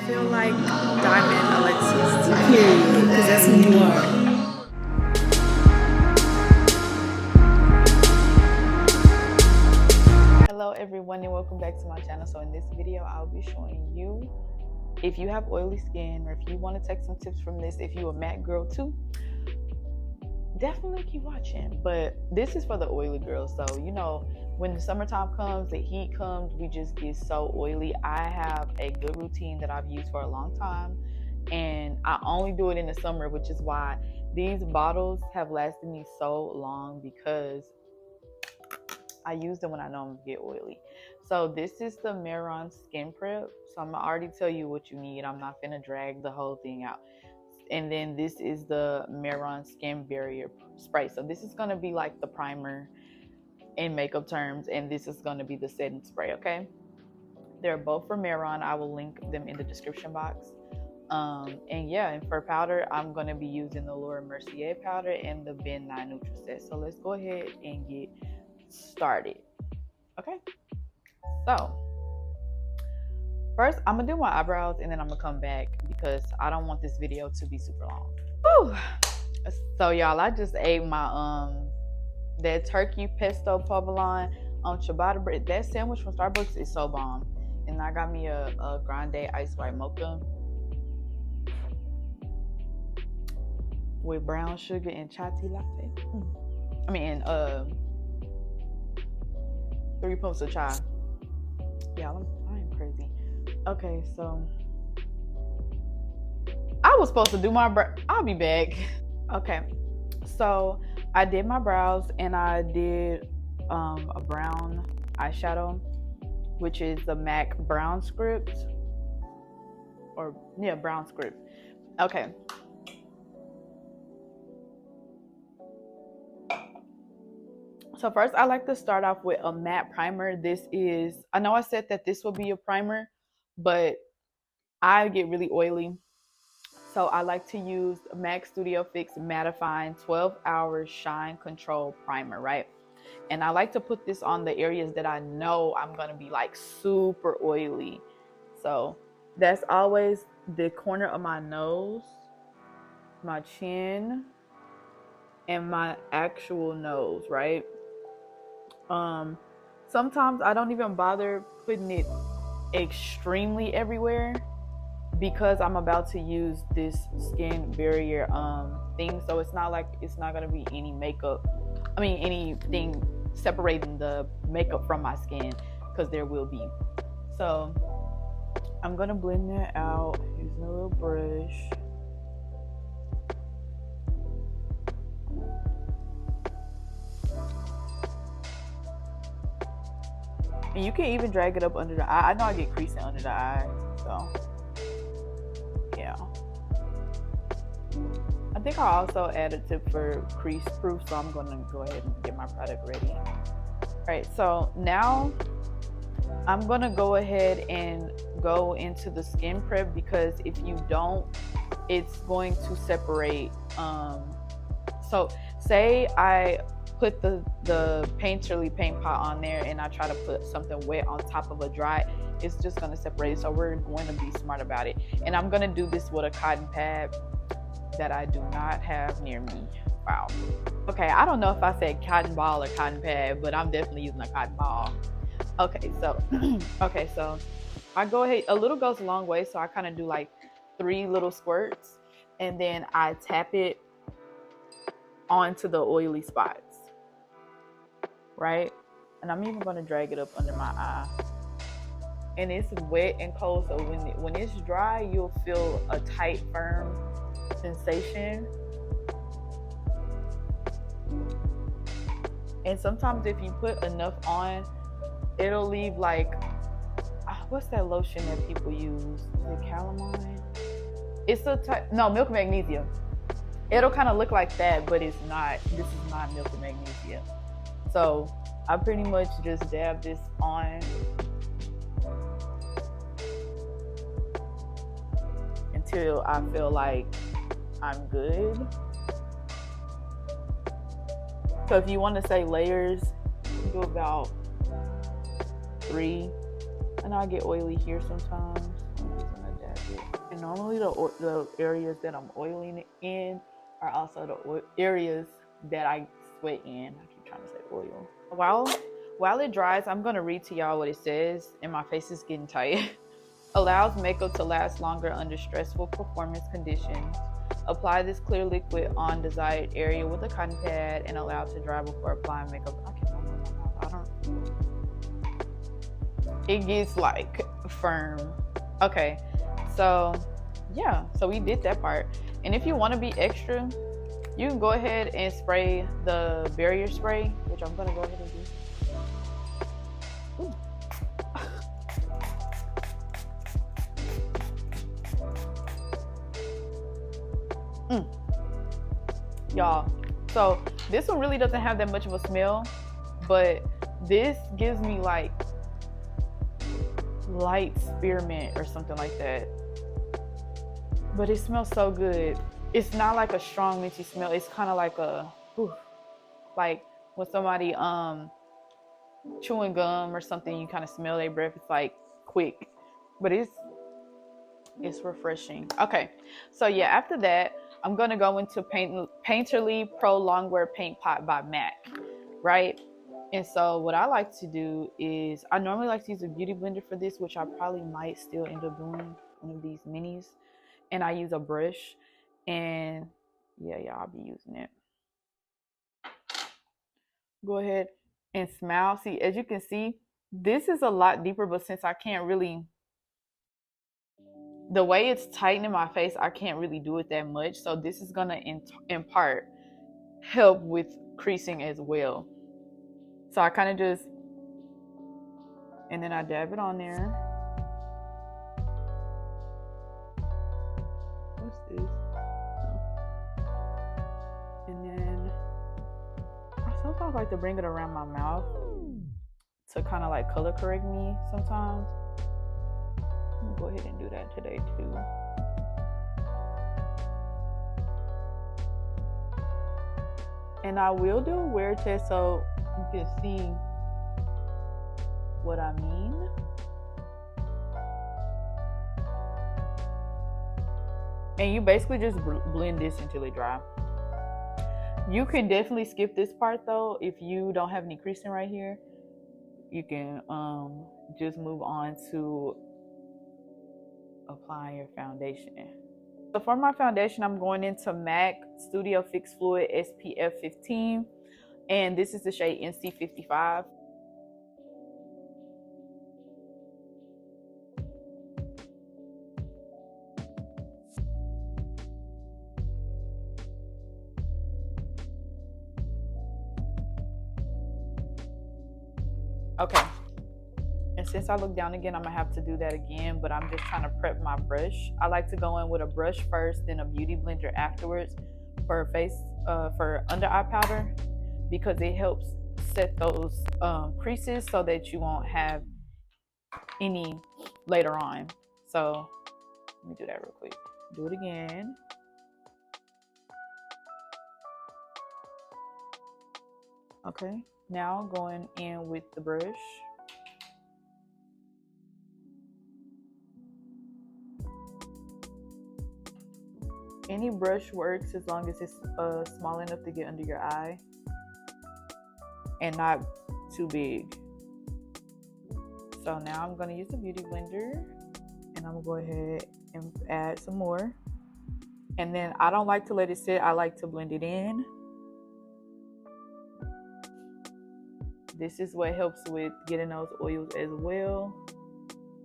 feel like Diamond Alexis. Period. Because that's who you are. Hello everyone and welcome back to my channel. So in this video I'll be showing you if you have oily skin, or if you want to take some tips from this, if you're a matte girl too, definitely keep watching. But this is for the oily girls. So you know, when the summertime comes, the heat comes, we just get so oily. I have a good routine that I've used for a long time, and I only do it in the summer, which is why these bottles have lasted me so long, because I use them when I know I'm gonna get oily. So this is the Meron Skin Prep. So I'm gonna already tell you what you need. I'm not gonna drag the whole thing out. And then this is the Meron Skin Barrier Spray. So this is gonna be like the primer in makeup terms, and this is gonna be the setting spray, okay? They're both from Meron. I will link them in the description box. And yeah, and for powder, I'm gonna be using the Laura Mercier powder and the Ben 9 Neutral Set. So let's go ahead and get started. Okay, so first I'm gonna do my eyebrows, and then I'm gonna come back because I don't want this video to be super long. Whew. So y'all, I just ate my that turkey pesto provolone on ciabatta bread. That sandwich from Starbucks is so bomb. And I got me a grande ice white mocha with brown sugar and chai tea latte. I mean, 3 pumps of chai. Y'all, I am crazy. Okay, so I was supposed to do my I'll be back. Okay, so I did my brows, and I did a brown eyeshadow, which is the MAC Brown Script, or yeah, Brown Script. Okay. So first, I like to start off with a matte primer. This is, I know I said that this will be a primer, but I get really oily. So I like to use MAC Studio Fix Mattifying 12 Hour Shine Control Primer, right? And I like to put this on the areas that I know I'm going to be like super oily. So that's always the corner of my nose, my chin, and my actual nose, right? Sometimes I don't even bother putting it extremely everywhere, because I'm about to use this skin barrier thing. So it's not like it's not gonna be any makeup, anything separating the makeup from my skin, because there will be. So I'm gonna blend that out using a little brush. And you can even drag it up under the eye. I know I get creasing under the eye, so yeah. I think I also added a tip for crease proof, so I'm gonna go ahead and get my product ready. All right, so now I'm gonna go ahead and go into the skin prep, because if you don't, it's going to separate. So say I put the Painterly paint pot on there, and I try to put something wet on top of a dry, it's just going to separate. So we're going to be smart about it. And I'm going to do this with a cotton pad that I do not have near me. Wow. Okay, I don't know if I said cotton ball or cotton pad, but I'm definitely using a cotton ball. Okay, so okay, so I go ahead, a little goes a long way, so I kind of do like 3 little squirts, and then I tap it onto the oily spots, right? And I'm even going to drag it up under my eye. And it's wet and cold, so when it's dry, you'll feel a tight, firm sensation. And sometimes if you put enough on, it'll leave like, what's that lotion that people use? Is it calamine? It's a type, no, milk magnesia. It'll kind of look like that, but it's not. This is not milk magnesia. So I pretty much just dab this on until I feel like I'm good. So if you want to say layers, do about 3. And I get oily here sometimes. I'm just gonna dab it. And normally the areas that I'm oiling in are also the areas that I sweat in. I keep trying to say oil. While it dries, I'm going to read to y'all what it says, and my face is getting tight. Allows makeup to last longer under stressful performance conditions. Apply this clear liquid on desired area with a cotton pad and allow to dry before applying makeup. I cannot move my mouth. It gets like firm. Okay, so yeah, so we did that part. And if you want to be extra, you can go ahead and spray the barrier spray, which I'm going to go ahead and do. Ooh. Y'all, so this one really doesn't have that much of a smell, but this gives me like light spearmint or something like that, but it smells so good. It's not like a strong minty smell. It's kind of like a like when somebody chewing gum or something, you kind of smell their breath. It's like quick, but it's refreshing. Okay, so yeah, after that I'm gonna go into Painterly Pro Longwear Paint Pot by MAC, right? And so what I like to do is, I normally like to use a beauty blender for this, which I probably might still end up doing one of these minis. And I use a brush, and yeah, I'll be using it. Go ahead and smile. See, as you can see, this is a lot deeper, but since I can't really, the way it's tightening my face, I can't really do it that much. So this is gonna in part help with creasing as well. So I kind of just, and then I dab it on there. What's this? Oh. And then I sometimes like to bring it around my mouth to kind of like color correct me sometimes. I'm gonna go ahead and do that today too. And I will do a wear test so you can see what I mean. And you basically just blend this until it dry. You can definitely skip this part though. If you don't have any creasing right here, you can just move on to applying your foundation. So for my foundation, I'm going into MAC Studio Fix Fluid SPF 15, and this is the shade NC55. Okay, and since I look down again, I'm gonna have to do that again, but I'm just trying to prep my brush. I like to go in with a brush first, then a beauty blender afterwards for for under eye powder, because it helps set those creases so that you won't have any later on. So let me do that real quick. Do it again. Okay, now going in with the brush. Any brush works as long as it's small enough to get under your eye and not too big. So now I'm going to use the beauty blender, and I'm going to go ahead and add some more. And then I don't like to let it sit. I like to blend it in. This is what helps with getting those oils as well.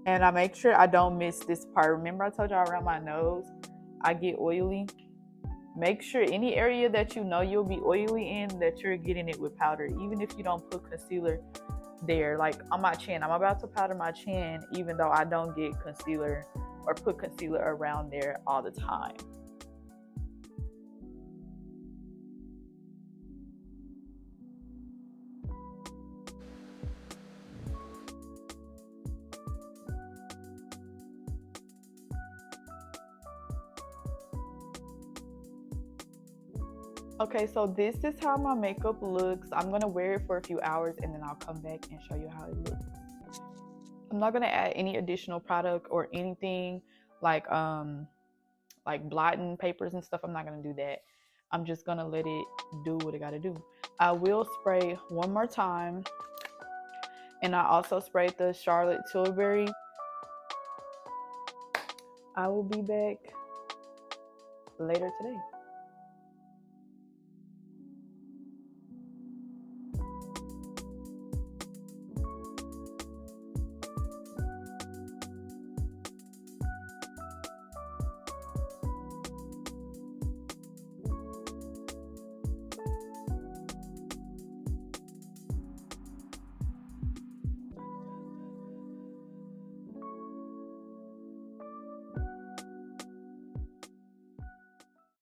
And I make sure I don't miss this part. Remember I told y'all around my nose I get oily? Make sure any area that you know you'll be oily in, that you're getting it with powder, even if you don't put concealer there. Like on my chin, I'm about to powder my chin even though I don't get concealer or put concealer around there all the time. Okay, so this is how my makeup looks. I'm gonna wear it for a few hours and then I'll come back and show you how it looks. I'm not gonna add any additional product or anything like blotting papers and stuff. I'm not gonna do that. I'm just gonna let it do what it gotta do. I will spray one more time, and I also sprayed the Charlotte Tilbury. I will be back later today.